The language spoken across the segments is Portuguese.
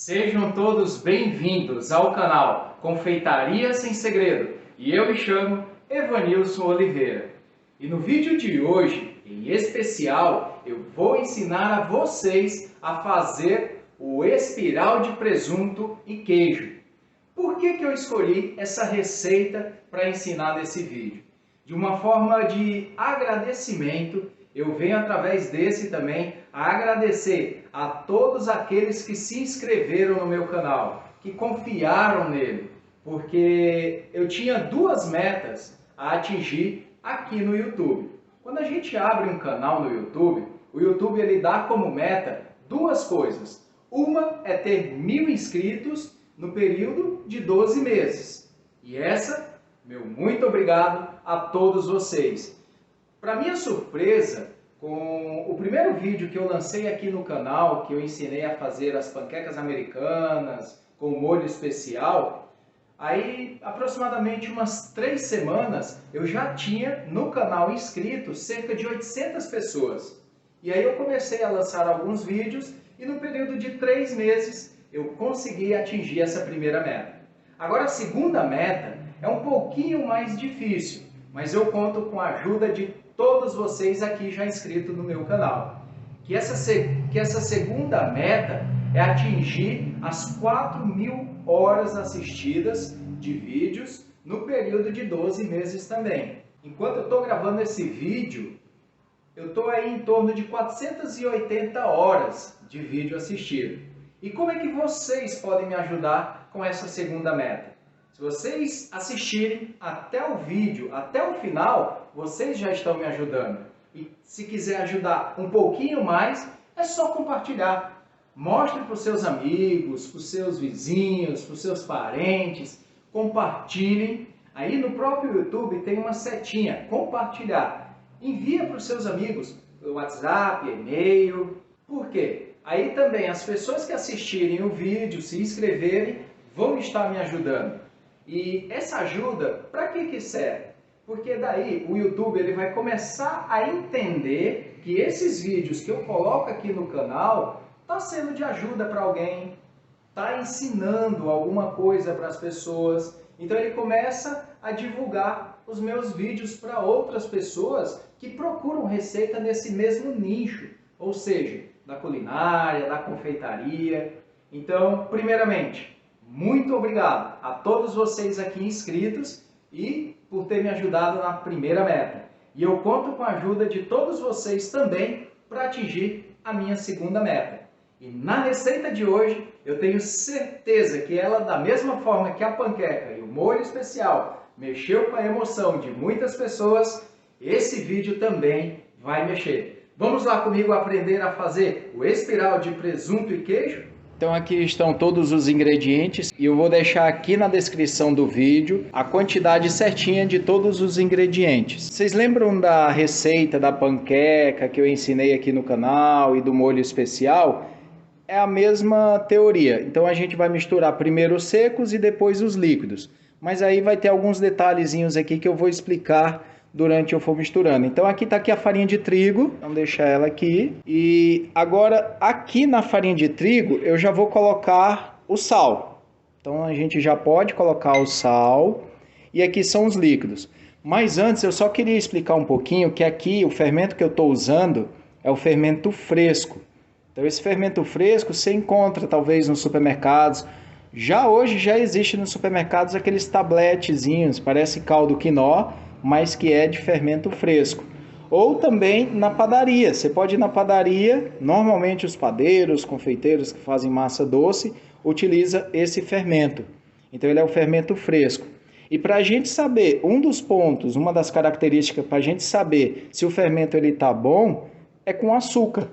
Sejam todos bem-vindos ao canal Confeitaria Sem Segredo e eu me chamo Evanilson Oliveira. E no vídeo de hoje, em especial, eu vou ensinar a vocês a fazer o espiral de presunto e queijo. Por que eu escolhi essa receita para ensinar nesse vídeo? De uma forma de agradecimento, eu venho através desse também a agradecer a todos aqueles que se inscreveram no meu canal, que confiaram nele, porque eu tinha duas metas a atingir aqui no YouTube. Quando a gente abre um canal no YouTube, o YouTube ele dá como meta duas coisas. Uma é ter 1000 inscritos no período de 12 meses. E essa, meu muito obrigado a todos vocês. Para minha surpresa, com o primeiro vídeo que eu lancei aqui no canal, que eu ensinei a fazer as panquecas americanas com molho especial, aí aproximadamente umas 3 semanas eu já tinha no canal inscritos cerca de 800 pessoas. E aí eu comecei a lançar alguns vídeos e no período de 3 meses eu consegui atingir essa primeira meta. Agora a segunda meta é um pouquinho mais difícil, mas eu conto com a ajuda de todos vocês aqui já inscritos no meu canal. Que essa segunda meta é atingir as 4.000 horas assistidas de vídeos no período de 12 meses também. Enquanto eu estou gravando esse vídeo, eu estou aí em torno de 480 horas de vídeo assistido. E como é que vocês podem me ajudar com essa segunda meta? Se vocês assistirem até o vídeo, até o final, vocês já estão me ajudando. E se quiser ajudar um pouquinho mais, é só compartilhar. Mostre para os seus amigos, para os seus vizinhos, para os seus parentes. Compartilhem. Aí no próprio YouTube tem uma setinha, compartilhar. Envia para os seus amigos, WhatsApp, e-mail. Por quê? Aí também as pessoas que assistirem o vídeo, se inscreverem, vão estar me ajudando. E essa ajuda, para que serve? Porque daí o YouTube ele vai começar a entender que esses vídeos que eu coloco aqui no canal está sendo de ajuda para alguém, está ensinando alguma coisa para as pessoas. Então ele começa a divulgar os meus vídeos para outras pessoas que procuram receita nesse mesmo nicho, ou seja, da culinária, da confeitaria. Então, primeiramente, muito obrigado a todos vocês aqui inscritos e por ter me ajudado na primeira meta. E eu conto com a ajuda de todos vocês também para atingir a minha segunda meta. E na receita de hoje, eu tenho certeza que ela, da mesma forma que a panqueca e o molho especial mexeu com a emoção de muitas pessoas, esse vídeo também vai mexer. Vamos lá comigo aprender a fazer o espiral de presunto e queijo? Então aqui estão todos os ingredientes e eu vou deixar aqui na descrição do vídeo a quantidade certinha de todos os ingredientes. Vocês lembram da receita da panqueca que eu ensinei aqui no canal e do molho especial? É a mesma teoria. Então a gente vai misturar primeiro os secos e depois os líquidos. Mas aí vai ter alguns detalhezinhos aqui que eu vou explicar durante eu for misturando. Então aqui está aqui a farinha de trigo, vamos deixar ela aqui. E agora aqui na farinha de trigo eu já vou colocar o sal. Então a gente já pode colocar o sal e aqui são os líquidos. Mas antes eu só queria explicar um pouquinho que aqui o fermento que eu estou usando é o fermento fresco. Então esse fermento fresco você encontra talvez nos supermercados. Já hoje já existe nos supermercados aqueles tabletezinhos, parece caldo quinó, mas que é de fermento fresco. Ou também na padaria. Você pode ir na padaria, normalmente os padeiros, confeiteiros que fazem massa doce, utiliza esse fermento. Então ele é o fermento fresco. E para a gente saber, um dos pontos, uma das características para a gente saber se o fermento está bom, é com açúcar.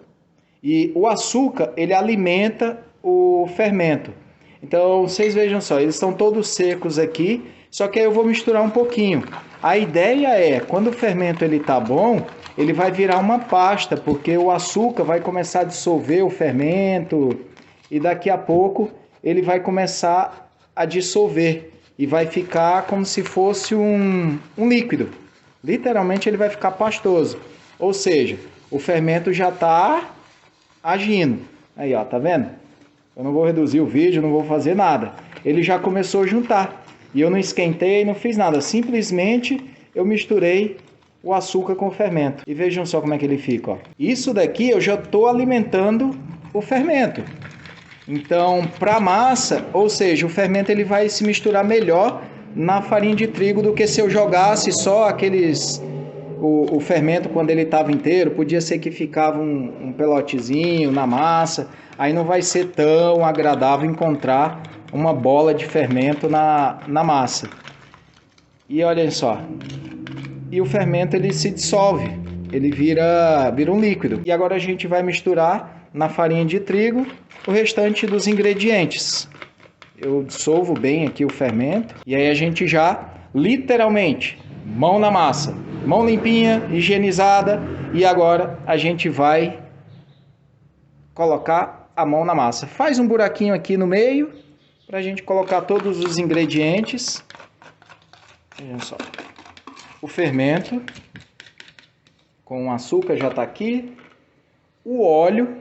E o açúcar, ele alimenta o fermento. Então vocês vejam só, eles estão todos secos aqui, só que aí eu vou misturar um pouquinho. A ideia é, quando o fermento está bom, ele vai virar uma pasta, porque o açúcar vai começar a dissolver o fermento e daqui a pouco ele vai começar a dissolver e vai ficar como se fosse um líquido. Literalmente ele vai ficar pastoso, ou seja, o fermento já está agindo. Aí ó, tá vendo? Eu não vou reduzir o vídeo, não vou fazer nada. Ele já começou a juntar. E eu não esquentei, não fiz nada. Simplesmente eu misturei o açúcar com o fermento. E vejam só como é que ele fica, ó. Isso daqui eu já estou alimentando o fermento. Então, para a massa, ou seja, o fermento ele vai se misturar melhor na farinha de trigo do que se eu jogasse só o fermento quando ele estava inteiro. Podia ser que ficava um pelotezinho na massa, aí não vai ser tão agradável encontrar uma bola de fermento na massa. E olhem só, e o fermento ele se dissolve, ele vira um líquido. E agora a gente vai misturar na farinha de trigo o restante dos ingredientes. Eu dissolvo bem aqui o fermento e aí a gente já, literalmente, mão na massa, mão limpinha, higienizada, e agora a gente vai colocar a mão na massa. Faz um buraquinho aqui no meio para a gente colocar todos os ingredientes. Vejam só, o fermento com o açúcar já está aqui, o óleo,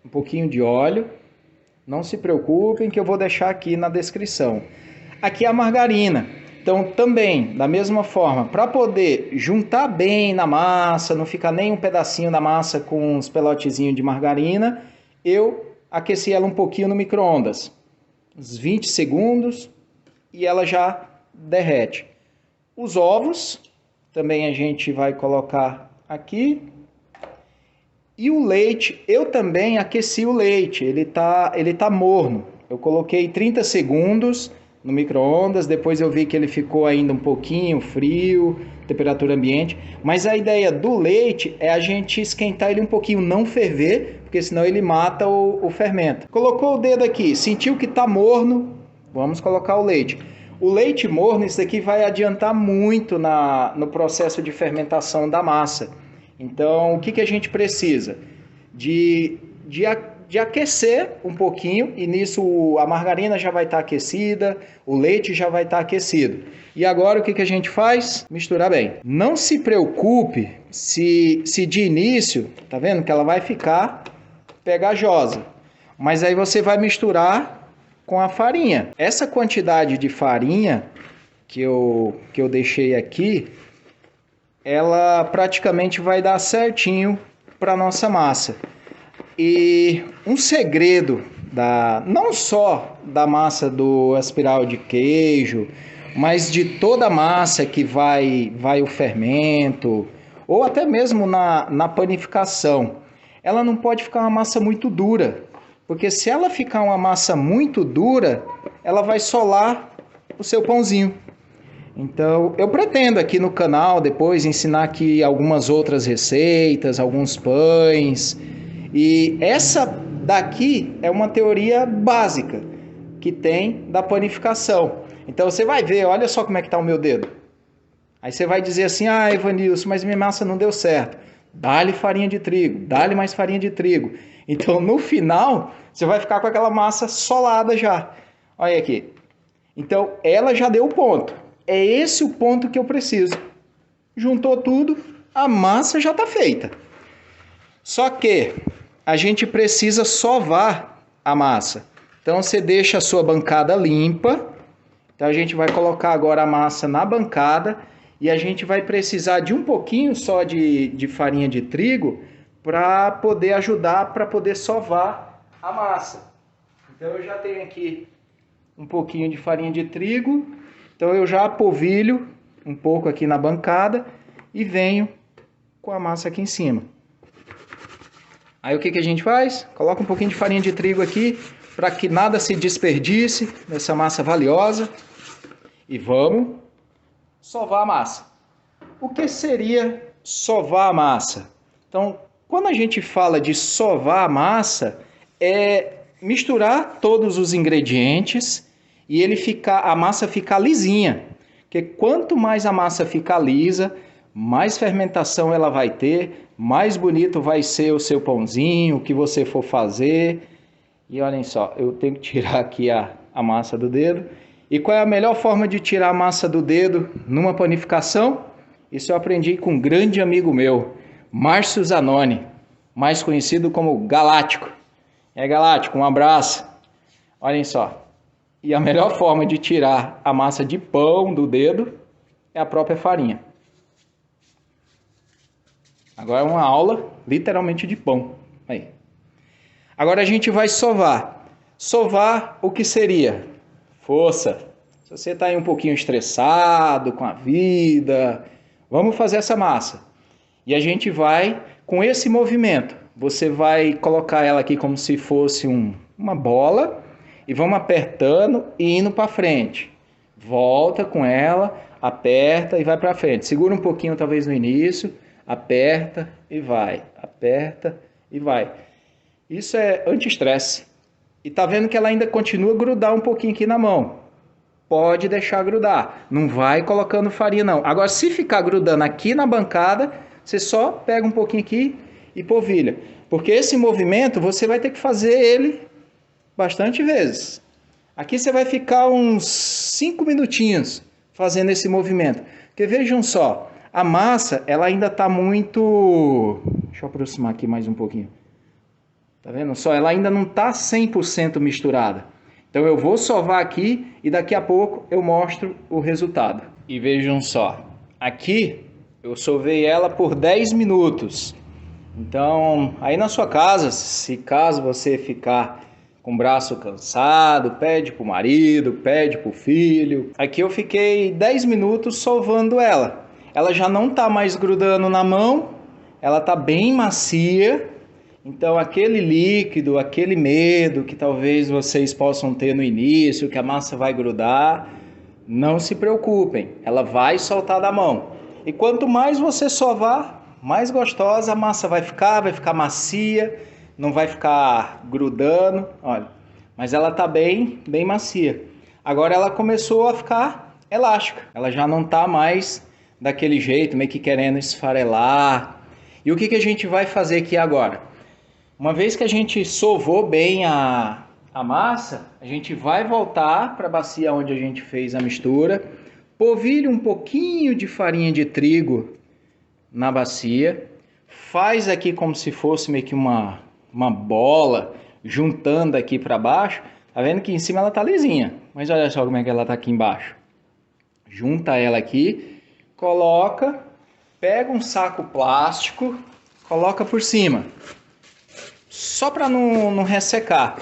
um pouquinho de óleo. Não se preocupem que eu vou deixar aqui na descrição. Aqui é a margarina. Então também, da mesma forma, para poder juntar bem na massa, não ficar nem um pedacinho da massa com uns pelotezinhos de margarina, eu aqueci ela um pouquinho no micro-ondas. Uns 20 segundos e ela já derrete. Os ovos, também a gente vai colocar aqui. E o leite, eu também aqueci o leite, ele tá morno. Eu coloquei 30 segundos no micro-ondas, depois eu vi que ele ficou ainda um pouquinho frio, temperatura ambiente. Mas a ideia do leite é a gente esquentar ele um pouquinho, não ferver, porque senão ele mata o fermento. Colocou o dedo aqui, sentiu que tá morno, vamos colocar o leite. O leite morno, isso daqui vai adiantar muito no processo de fermentação da massa. Então, o que a gente precisa? De aquecer um pouquinho, e nisso a margarina já vai estar aquecida, o leite já vai estar aquecido. E agora o que a gente faz? Misturar bem. Não se preocupe se de início, tá vendo que ela vai ficar pegajosa. Mas aí você vai misturar com a farinha. Essa quantidade de farinha que eu deixei aqui, ela praticamente vai dar certinho para nossa massa. E um segredo não só da massa do espiral de queijo, mas de toda a massa que vai o fermento, ou até mesmo na panificação, ela não pode ficar uma massa muito dura, porque se ela ficar uma massa muito dura, ela vai solar o seu pãozinho. Então, eu pretendo aqui no canal depois ensinar aqui algumas outras receitas, alguns pães. E essa daqui é uma teoria básica que tem da panificação. Então, você vai ver, olha só como é que está o meu dedo. Aí você vai dizer assim, ah, Evanilson, mas minha massa não deu certo. Dá-lhe farinha de trigo, dá-lhe mais farinha de trigo. Então, no final, você vai ficar com aquela massa solada já. Olha aqui. Então, ela já deu o ponto. É esse o ponto que eu preciso. Juntou tudo, a massa já está feita. Só que a gente precisa sovar a massa. Então você deixa a sua bancada limpa. Então a gente vai colocar agora a massa na bancada e a gente vai precisar de um pouquinho só de farinha de trigo para poder ajudar, para poder sovar a massa. Então eu já tenho aqui um pouquinho de farinha de trigo. Então eu já polvilho um pouco aqui na bancada e venho com a massa aqui em cima. Aí o que a gente faz? Coloca um pouquinho de farinha de trigo aqui para que nada se desperdice nessa massa valiosa. E vamos sovar a massa. O que seria sovar a massa? Então, quando a gente fala de sovar a massa, é misturar todos os ingredientes e a massa ficar lisinha. Porque quanto mais a massa ficar lisa, mais fermentação ela vai ter, mais bonito vai ser o seu pãozinho, o que você for fazer. E olhem só, eu tenho que tirar aqui a massa do dedo. E qual é a melhor forma de tirar a massa do dedo numa panificação? Isso eu aprendi com um grande amigo meu, Márcio Zanoni, mais conhecido como Galáctico. E aí, Galáctico, um abraço. Olhem só. E a melhor forma de tirar a massa de pão do dedo é a própria farinha. Agora é uma aula literalmente de pão. Aí. Agora a gente vai sovar. Sovar o que seria? Força. Se você está aí um pouquinho estressado com a vida, vamos fazer essa massa. E a gente vai com esse movimento. Você vai colocar ela aqui como se fosse uma bola e vamos apertando e indo para frente. Volta com ela, aperta e vai para frente. Segura um pouquinho talvez no início, aperta e vai, aperta e vai. Isso é anti-estresse. E tá vendo que ela ainda continua a grudar um pouquinho aqui na mão. Pode deixar grudar. Não vai colocando farinha não. Agora se ficar grudando aqui na bancada, você só pega um pouquinho aqui e polvilha. Porque esse movimento você vai ter que fazer ele bastante vezes. Aqui você vai ficar uns 5 minutinhos fazendo esse movimento. Porque vejam só, a massa ela ainda está muito... Deixa eu aproximar aqui mais um pouquinho. Tá vendo só? Ela ainda não está 100% misturada. Então eu vou sovar aqui e daqui a pouco eu mostro o resultado. E vejam só, aqui eu sovei ela por 10 minutos. Então aí na sua casa, se caso você ficar com o braço cansado, pede para o marido, pede para o filho. Aqui eu fiquei 10 minutos sovando ela. Ela já não está mais grudando na mão, ela está bem macia. Então aquele líquido, aquele medo que talvez vocês possam ter no início, que a massa vai grudar, não se preocupem, ela vai soltar da mão. E quanto mais você sovar, mais gostosa a massa vai ficar macia, não vai ficar grudando, olha. Mas ela tá bem macia. Agora ela começou a ficar elástica, ela já não tá mais daquele jeito, meio que querendo esfarelar. E o que a gente vai fazer aqui agora? Uma vez que a gente sovou bem a massa, a gente vai voltar para a bacia onde a gente fez a mistura, polvilha um pouquinho de farinha de trigo na bacia, faz aqui como se fosse meio que uma bola, juntando aqui para baixo. Tá vendo que em cima ela tá lisinha, mas olha só como é que ela tá aqui embaixo. Junta ela aqui, coloca, pega um saco plástico, coloca por cima. Só para não ressecar.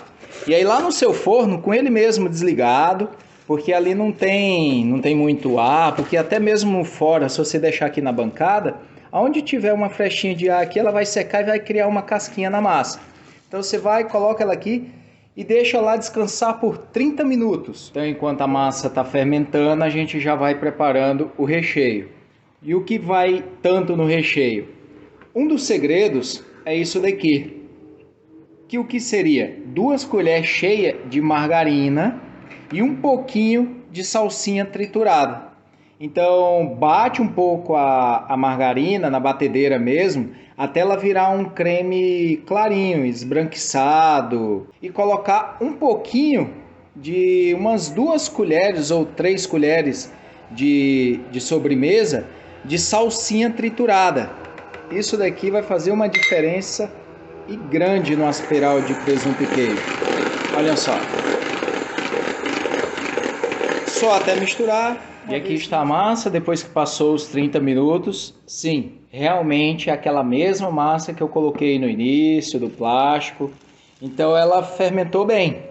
E aí lá no seu forno, com ele mesmo desligado, porque ali não tem muito ar, porque até mesmo fora, se você deixar aqui na bancada, aonde tiver uma frechinha de ar aqui, ela vai secar e vai criar uma casquinha na massa. Então você vai, coloca ela aqui e deixa lá descansar por 30 minutos. Então enquanto a massa está fermentando, a gente já vai preparando o recheio. E o que vai tanto no recheio? Um dos segredos é isso daqui. Que o que seria 2 colheres cheias de margarina e um pouquinho de salsinha triturada. Então bate um pouco a margarina na batedeira mesmo, até ela virar um creme clarinho, esbranquiçado. E colocar um pouquinho de umas 2 colheres ou 3 colheres de sobremesa de salsinha triturada. Isso daqui vai fazer uma diferença e grande no asperal de presunto e queijo. Olha só. Só até misturar. E aqui está a massa, depois que passou os 30 minutos. Sim, realmente é aquela mesma massa que eu coloquei no início do plástico. Então ela fermentou bem.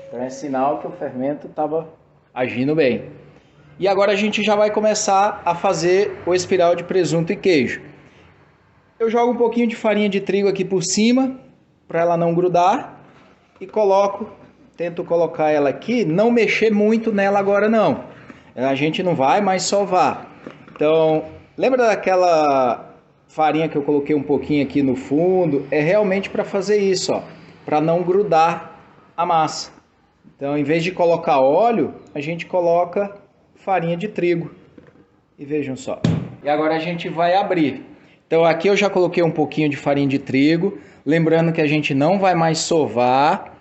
Então é sinal que o fermento estava agindo bem. E agora a gente já vai começar a fazer o espiral de presunto e queijo. Eu jogo um pouquinho de farinha de trigo aqui por cima, para ela não grudar, e tento colocar ela aqui, não mexer muito nela agora não. A gente não vai mais sovar. Então, lembra daquela farinha que eu coloquei um pouquinho aqui no fundo? É realmente para fazer isso, ó, para não grudar a massa. Então, em vez de colocar óleo, a gente coloca farinha de trigo. E vejam só. E agora a gente vai abrir. Então aqui eu já coloquei um pouquinho de farinha de trigo, lembrando que a gente não vai mais sovar,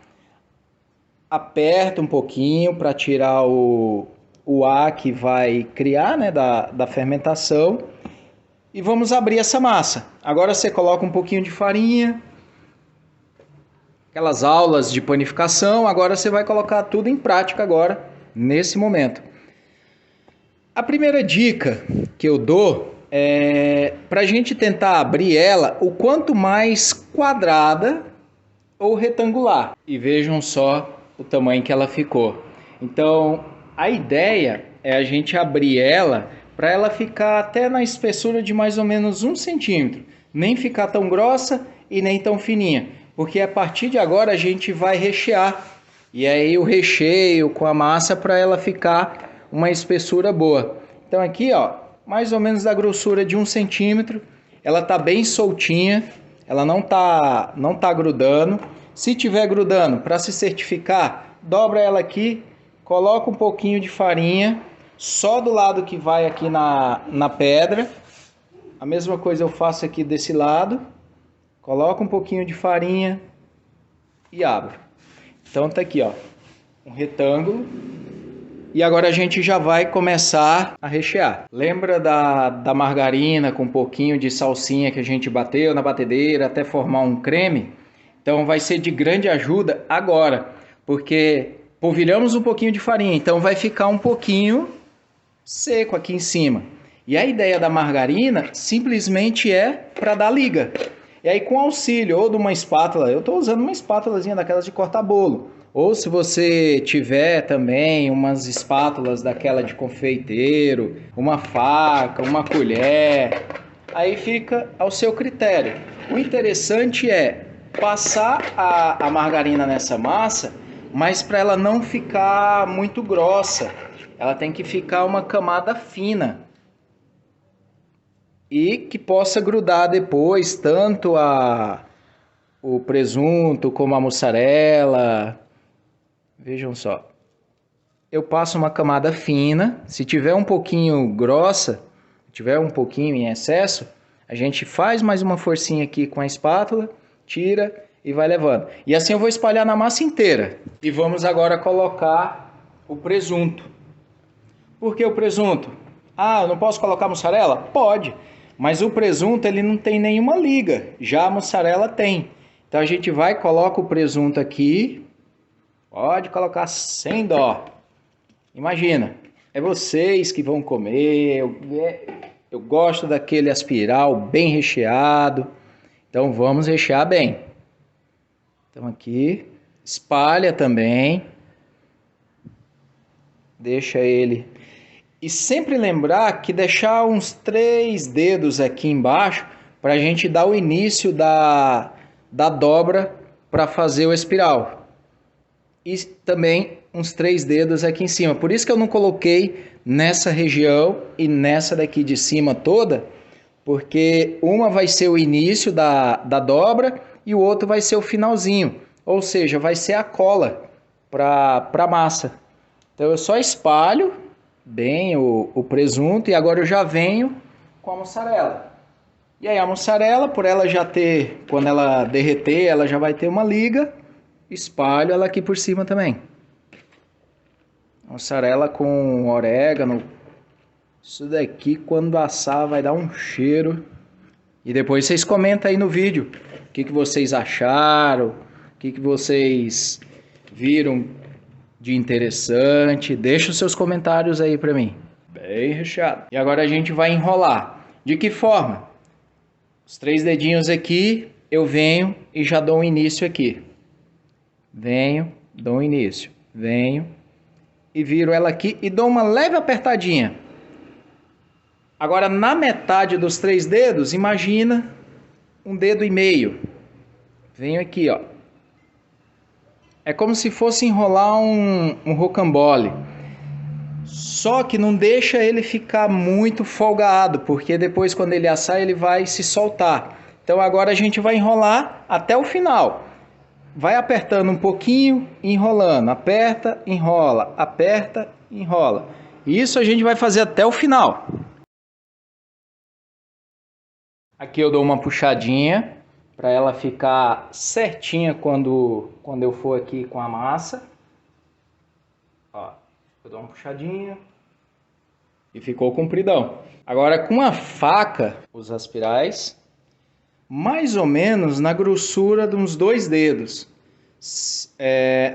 aperta um pouquinho para tirar o ar que vai criar, né, da fermentação, e vamos abrir essa massa. Agora você coloca um pouquinho de farinha, aquelas aulas de panificação, agora você vai colocar tudo em prática agora, nesse momento. A primeira dica que eu dou é para a gente tentar abrir ela o quanto mais quadrada ou retangular. E vejam só o tamanho que ela ficou. Então, a ideia é a gente abrir ela para ela ficar até na espessura de mais ou menos 1 centímetro. Nem ficar tão grossa e nem tão fininha. Porque a partir de agora a gente vai rechear. E aí o recheio com a massa para ela ficar uma espessura boa. Então aqui, ó, mais ou menos da grossura de 1 centímetro. Ela tá bem soltinha. Ela não tá grudando. Se tiver grudando, para se certificar, dobra ela aqui, coloca um pouquinho de farinha, só do lado que vai aqui na pedra. A mesma coisa eu faço aqui desse lado. Coloca um pouquinho de farinha e abro. Então tá aqui, ó, um retângulo. E agora a gente já vai começar a rechear. Lembra da margarina com um pouquinho de salsinha que a gente bateu na batedeira até formar um creme? Então vai ser de grande ajuda agora, porque polvilhamos um pouquinho de farinha, então vai ficar um pouquinho seco aqui em cima. E a ideia da margarina simplesmente é para dar liga. E aí com auxílio ou de uma espátula, eu estou usando uma espátulazinha daquelas de cortar bolo. Ou se você tiver também umas espátulas daquela de confeiteiro, uma faca, uma colher, aí fica ao seu critério. O interessante é passar a margarina nessa massa, mas para ela não ficar muito grossa. Ela tem que ficar uma camada fina. E que possa grudar depois tanto o presunto como a mussarela. Vejam só, eu passo uma camada fina, se tiver um pouquinho grossa, tiver um pouquinho em excesso, a gente faz mais uma forcinha aqui com a espátula, tira e vai levando. E assim eu vou espalhar na massa inteira. E vamos agora colocar o presunto. Por que o presunto? Ah, eu não posso colocar mussarela? Pode, mas o presunto ele não tem nenhuma liga, já a mussarela tem. Então a gente vai, coloca o presunto aqui. Pode colocar sem dó. Imagina, é vocês que vão comer. Eu gosto daquele aspiral bem recheado. Então vamos rechear bem. Então aqui, espalha também. Deixa ele. E sempre lembrar que deixar uns 3 dedos aqui embaixo para a gente dar o início da dobra para fazer o espiral. E também uns 3 dedos aqui em cima. Por isso que eu não coloquei nessa região e nessa daqui de cima toda, porque uma vai ser o início da dobra e o outro vai ser o finalzinho. Ou seja, vai ser a cola para a massa. Então eu só espalho bem o presunto e agora eu já venho com a mussarela. E aí a mussarela, por ela já ter, quando ela derreter, ela já vai ter uma liga. Espalho ela aqui por cima também. Mussarela com orégano. Isso daqui quando assar vai dar um cheiro. E depois vocês comentam aí no vídeo o que vocês acharam, o que vocês viram de interessante. Deixa os seus comentários aí para mim. Bem recheado. E agora a gente vai enrolar. De que forma? Os 3 dedinhos aqui, eu venho e já dou um início aqui. Venho, dou um início, venho e viro ela aqui e dou uma leve apertadinha. Agora na metade dos 3 dedos, imagina um dedo e meio. Venho aqui, ó. É como se fosse enrolar um rocambole. Só que não deixa ele ficar muito folgado, porque depois quando ele assar ele vai se soltar. Então agora a gente vai enrolar até o final. Vai apertando um pouquinho, enrolando, aperta, enrola, enrola. Isso a gente vai fazer até o final. Aqui eu dou uma puxadinha para ela ficar certinha quando eu for aqui com a massa. Ó, eu dou uma puxadinha e ficou compridão. Agora com a faca, os aspirais, mais ou menos na grossura de uns 2 dedos.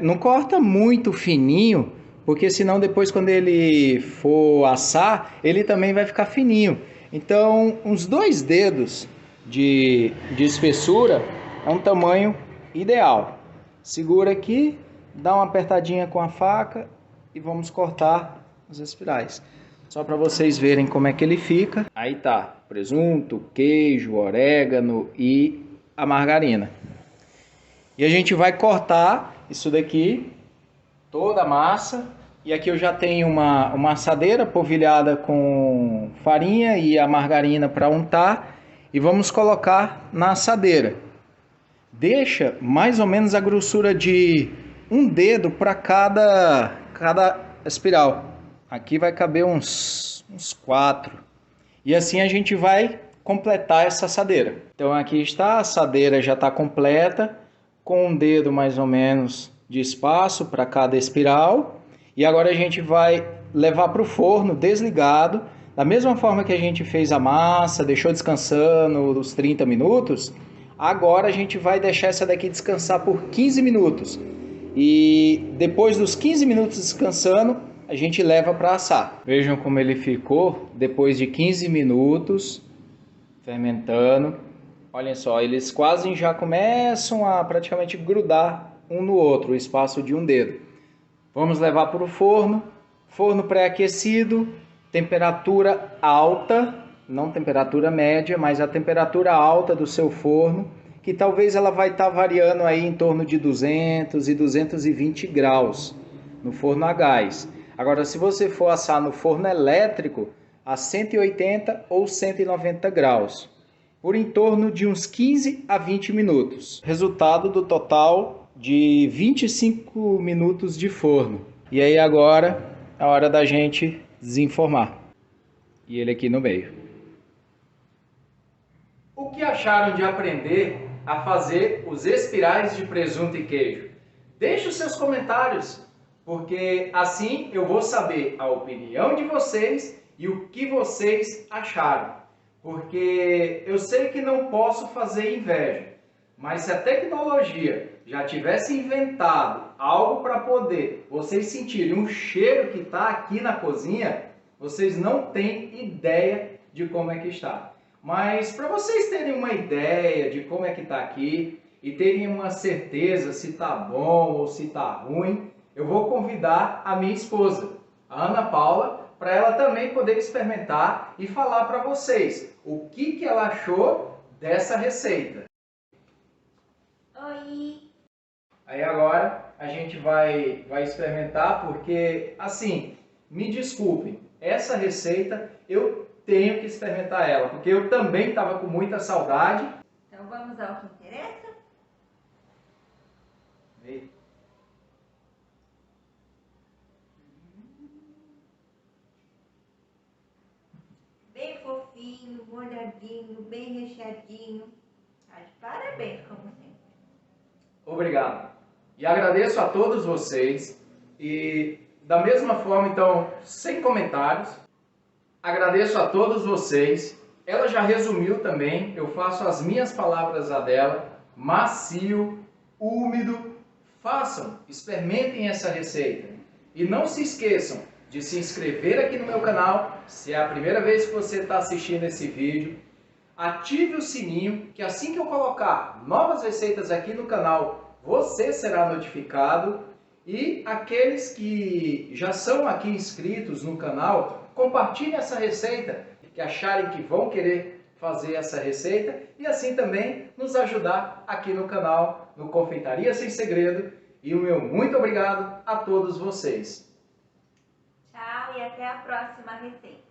Não corta muito fininho, porque senão depois quando ele for assar, ele também vai ficar fininho. Então, uns 2 dedos de espessura é um tamanho ideal. Segura aqui, dá uma apertadinha com a faca e vamos cortar as espirais. Só para vocês verem como é que ele fica. Aí tá, presunto, queijo, orégano e a margarina. E a gente vai cortar isso daqui, toda a massa. E aqui eu já tenho uma assadeira polvilhada com farinha e a margarina para untar. E vamos colocar na assadeira. Deixa mais ou menos a grossura de um dedo para cada espiral. Aqui vai caber uns 4. E assim a gente vai completar essa assadeira. Então aqui está, a assadeira já está completa, com um dedo mais ou menos de espaço para cada espiral. E agora a gente vai levar para o forno desligado, da mesma forma que a gente fez a massa, deixou descansando os 30 minutos. Agora a gente vai deixar essa daqui descansar por 15 minutos. E depois dos 15 minutos descansando, a gente leva para assar. Vejam como ele ficou depois de 15 minutos fermentando. Olhem só, eles quase já começam a praticamente grudar um no outro, o espaço de um dedo. Vamos levar para o forno. Forno pré-aquecido, temperatura alta, não temperatura média, mas a temperatura alta do seu forno, que talvez ela vai estar variando aí em torno de 200 e 220 graus no forno a gás. Agora, se você for assar no forno elétrico, a 180 ou 190 graus, por em torno de uns 15 a 20 minutos. Resultado do total de 25 minutos de forno. E aí agora é a hora da gente desenformar. E ele aqui no meio. O que acharam de aprender a fazer os espirais de presunto e queijo? Deixe os seus comentários, porque assim eu vou saber a opinião de vocês e o que vocês acharam. Porque eu sei que não posso fazer inveja, mas se a tecnologia já tivesse inventado algo para poder vocês sentirem um cheiro que está aqui na cozinha, vocês não têm ideia de como é que está. Mas para vocês terem uma ideia de como é que está aqui e terem uma certeza se está bom ou se está ruim, eu vou convidar a minha esposa, a Ana Paula, para ela também poder experimentar e falar para vocês o que ela achou dessa receita. Oi! Aí agora a gente vai experimentar, porque assim, me desculpem, essa receita eu tenho que experimentar ela, porque eu também estava com muita saudade. Então vamos ao que interessa? Vê. Bem fofinho, molhadinho, bem recheadinho. Tá de parabéns, como sempre. Obrigado. E agradeço a todos vocês. E da mesma forma, então, sem comentários, agradeço a todos vocês. Ela já resumiu também, eu faço as minhas palavras a dela. Macio, úmido. Façam, experimentem essa receita. E não se esqueçam de se inscrever aqui no meu canal, se é a primeira vez que você está assistindo esse vídeo. Ative o sininho, que assim que eu colocar novas receitas aqui no canal, você será notificado. E aqueles que já são aqui inscritos no canal, compartilhem essa receita, que acharem que vão querer fazer essa receita, e assim também nos ajudar aqui no canal, no Confeitaria Sem Segredo. E o meu muito obrigado a todos vocês. Tchau e até a próxima receita.